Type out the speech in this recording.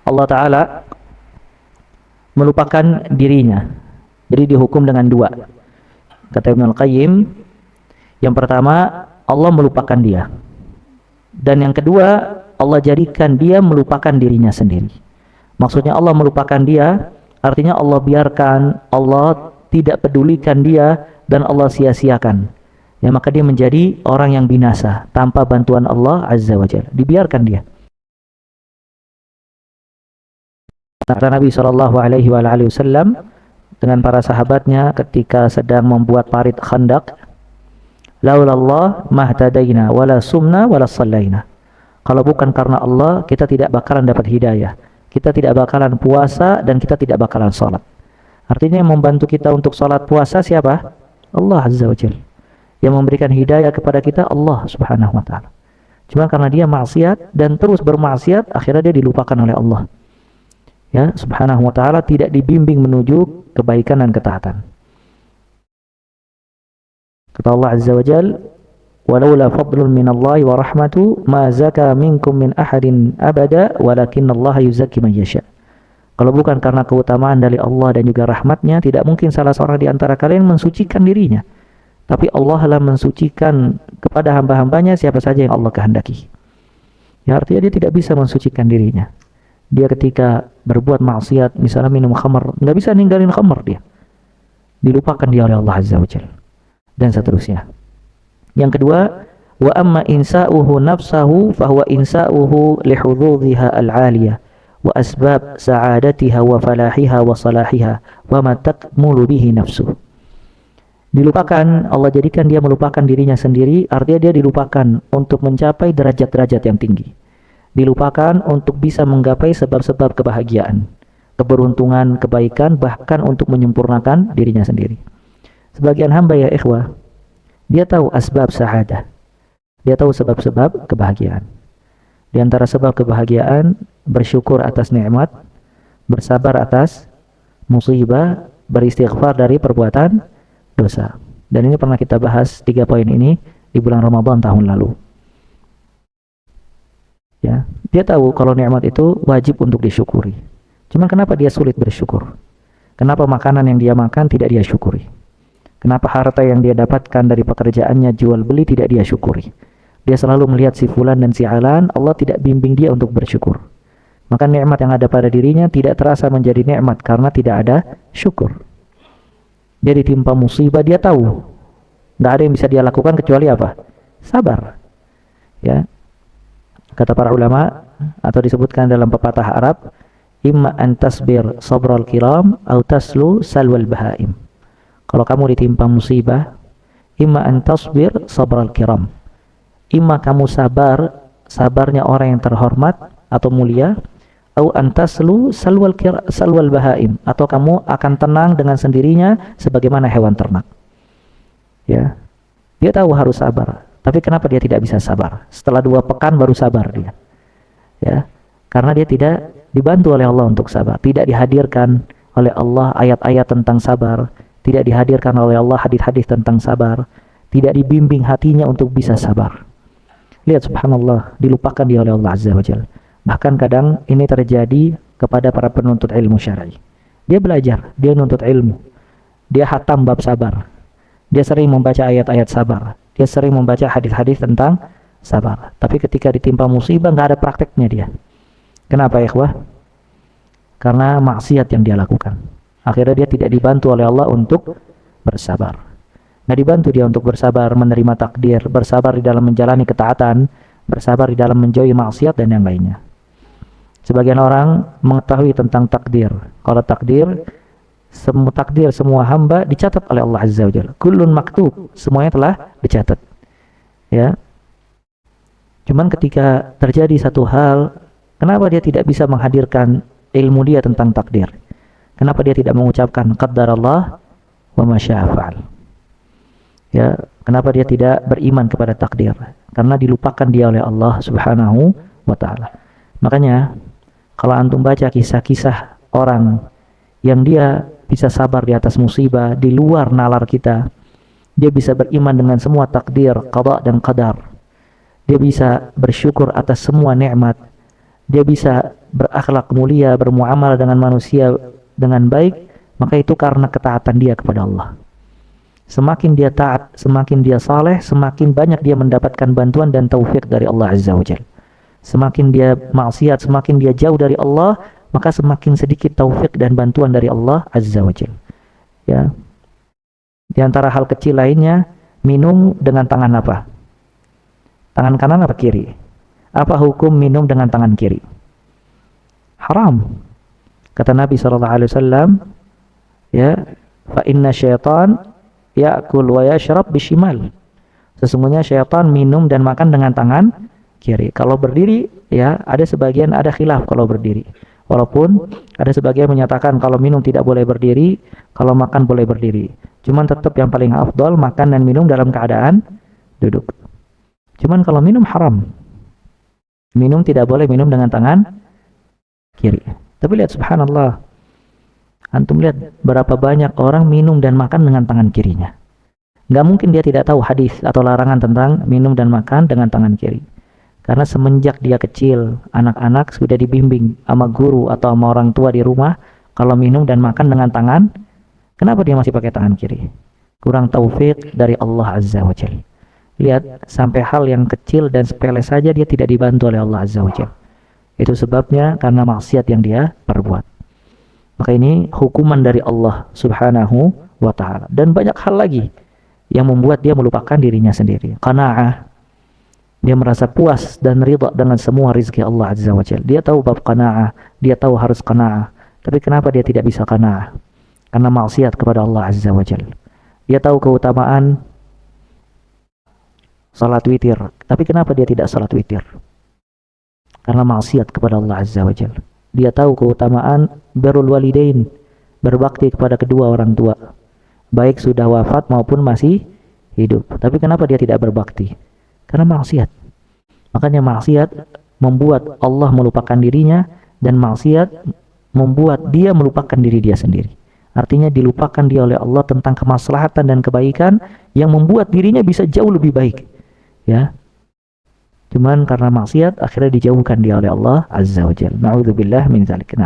Allah Ta'ala melupakan dirinya. Jadi dihukum dengan dua. Kata Ibnu Al-Qayyim, yang pertama Allah melupakan dia, dan yang kedua Allah jadikan dia melupakan dirinya sendiri. Maksudnya Allah melupakan dia, artinya Allah biarkan, Allah tidak pedulikan dia, dan Allah sia-siakan. Ya, maka dia menjadi orang yang binasa tanpa bantuan Allah Azza wa Jalla. Dibiarkan dia. Kata Nabi SAW dengan para sahabatnya ketika sedang membuat parit Khandaq, laulallah mahtadaina wala sumna wala sallaina. Kalau bukan karena Allah, kita tidak bakalan dapat hidayah, kita tidak bakalan puasa, dan kita tidak bakalan salat. Artinya yang membantu kita untuk salat puasa siapa? Allah Azza wa Jalla. Yang memberikan hidayah kepada kita Allah Subhanahu wa Ta'ala. Cuma karena dia maksiat dan terus bermaksiat, akhirnya dia dilupakan oleh Allah. Ya, Subhanahu wa Ta'ala tidak dibimbing menuju kebaikan dan ketaatan. Kata Allah Azza wa Jalla, walaula fadlun minallahi wa rahmatu ma zaka minkum min ahadin abada walakinallaha yuzakki man yasha. Kalau bukan karena keutamaan dari Allah dan juga rahmatnya, tidak mungkin salah seorang di antara kalian mensucikan dirinya. Tapi Allah lah mensucikan kepada hamba-hambanya siapa saja yang Allah kehendaki. Ya, artinya dia tidak bisa mensucikan dirinya. Dia ketika berbuat maksiat, misalnya minum khamar, nggak bisa ninggalin khamar dia. Dilupakan dia oleh Allah Azza wa Jalla. Dan seterusnya. Yang kedua, wa amma insa'uhu nafsahu fahuwa insa'uhu lihududhiha al-'aliyah wa asbab sa'adatiha wa falahiha wa salahiha wa ma takmulu bihi nafsuh. Dilupakan, Allah jadikan dia melupakan dirinya sendiri, artinya dia dilupakan untuk mencapai derajat-derajat yang tinggi. Dilupakan untuk bisa menggapai sebab-sebab kebahagiaan, keberuntungan, kebaikan, bahkan untuk menyempurnakan dirinya sendiri. Sebagian hamba ya ikhwah, dia tahu asbab sa'adah, dia tahu sebab-sebab kebahagiaan. Di antara sebab kebahagiaan, bersyukur atas nikmat, bersabar atas musibah, beristighfar dari perbuatan dosa. Dan ini pernah kita bahas 3 poin ini di bulan Ramadan tahun lalu. Ya, dia tahu kalau nikmat itu wajib untuk disyukuri. Cuman kenapa dia sulit bersyukur? Kenapa makanan yang dia makan tidak dia syukuri? Kenapa harta yang dia dapatkan dari pekerjaannya jual beli tidak dia syukuri? Dia selalu melihat si fulan dan si alan, Allah tidak bimbing dia untuk bersyukur. Maka nikmat yang ada pada dirinya tidak terasa menjadi nikmat karena tidak ada syukur. Dia ditimpa musibah, dia tahu nggak ada yang bisa dia lakukan kecuali apa? Sabar. Ya, kata para ulama atau disebutkan dalam pepatah Arab, imma an tasbir sabral kiram atau taslu salwal bahaim. Kalau kamu ditimpa musibah, imma an tasbir sabral kiram, imma kamu sabar sabarnya orang yang terhormat atau mulia, atau antaslu salwal bahaim, atau kamu akan tenang dengan sendirinya sebagaimana hewan ternak. Ya, dia tahu harus sabar, tapi kenapa dia tidak bisa sabar? Setelah 2 pekan baru sabar dia. Ya, karena dia tidak dibantu oleh Allah untuk sabar, tidak dihadirkan oleh Allah ayat-ayat tentang sabar, tidak dihadirkan oleh Allah hadis-hadis tentang sabar, tidak dibimbing hatinya untuk bisa sabar. Lihat subhanallah, dilupakan dia oleh Allah Azza wa Jalla. Bahkan kadang ini terjadi kepada para penuntut ilmu syar'i. Dia belajar, dia nuntut ilmu, dia khatam bab sabar, dia sering membaca ayat-ayat sabar, dia sering membaca hadis-hadis tentang sabar. Tapi ketika ditimpa musibah nggak ada prakteknya dia. Kenapa ya ikhwah? Karena maksiat yang dia lakukan. Akhirnya dia tidak dibantu oleh Allah untuk bersabar. Nggak dibantu dia untuk bersabar menerima takdir, bersabar di dalam menjalani ketaatan, bersabar di dalam menjauhi maksiat dan yang lainnya. Sebagian orang mengetahui tentang takdir. Kalau takdir semua hamba dicatat oleh Allah Azza wa Jalla. Kullun maktub, semuanya telah dicatat. Ya. Cuman ketika terjadi satu hal, kenapa dia tidak bisa menghadirkan ilmu dia tentang takdir? Kenapa dia tidak mengucapkan qaddarallah wa ma syaa fa'al? Ya, kenapa dia tidak beriman kepada takdir? Karena dilupakan dia oleh Allah Subhanahu wa Ta'ala. Makanya kalau antum baca kisah-kisah orang yang dia bisa sabar di atas musibah di luar nalar kita, dia bisa beriman dengan semua takdir, qada dan qadar, dia bisa bersyukur atas semua nikmat, dia bisa berakhlak mulia, bermuamalah dengan manusia dengan baik, maka itu karena ketaatan dia kepada Allah. Semakin dia taat, semakin dia saleh, semakin banyak dia mendapatkan bantuan dan taufik dari Allah Azza wa Jalla. Semakin dia maksiat, semakin dia jauh dari Allah, maka semakin sedikit taufik dan bantuan dari Allah Azza wa Jalla. Ya. Di antara hal kecil lainnya, minum dengan tangan apa? Tangan kanan apa kiri? Apa hukum minum dengan tangan kiri? Haram. Kata Nabi SAW, ya, fa inna syaitan ya'kul wa yashrab bishimal. Sesungguhnya syaitan minum dan makan dengan tangan kiri. Kalau berdiri, ya, ada khilaf kalau berdiri. Walaupun ada sebagian menyatakan kalau minum tidak boleh berdiri, kalau makan boleh berdiri. Cuman tetap yang paling afdal makan dan minum dalam keadaan duduk. Cuman kalau minum haram. Minum tidak boleh minum dengan tangan kiri. Tapi lihat subhanallah. Antum lihat berapa banyak orang minum dan makan dengan tangan kirinya. Nggak mungkin dia tidak tahu hadis atau larangan tentang minum dan makan dengan tangan kiri. Karena semenjak dia kecil, anak-anak sudah dibimbing sama guru atau sama orang tua di rumah, kalau minum dan makan dengan tangan, kenapa dia masih pakai tangan kiri? Kurang taufik dari Allah Azza wa Jalla. Lihat, sampai hal yang kecil dan sepele saja dia tidak dibantu oleh Allah Azza wa Jalla. Itu sebabnya karena maksiat yang dia perbuat. Maka ini hukuman dari Allah Subhanahu wa ta'ala. Dan banyak hal lagi yang membuat dia melupakan dirinya sendiri. Qana'ah. Dia merasa puas dan ridha dengan semua rizki Allah Azza wa Jalla. Dia tahu bab qana'ah, dia tahu harus qana'ah. Tapi kenapa dia tidak bisa qana'ah? Karena maksiat kepada Allah Azza wa Jalla. Dia tahu keutamaan salat witir, tapi kenapa dia tidak salat witir? Karena maksiat kepada Allah Azza wa Jalla. Dia tahu keutamaan birrul walidain, berbakti kepada kedua orang tua, baik sudah wafat maupun masih hidup. Tapi kenapa dia tidak berbakti? Karena maksiat. Makanya maksiat membuat Allah melupakan dirinya, dan maksiat membuat dia melupakan diri dia sendiri. Artinya dilupakan dia oleh Allah tentang kemaslahatan dan kebaikan yang membuat dirinya bisa jauh lebih baik. Ya. Cuman karena maksiat akhirnya dijauhkan dia oleh Allah Azza wa Jalla. Na'udzubillah min dzalik.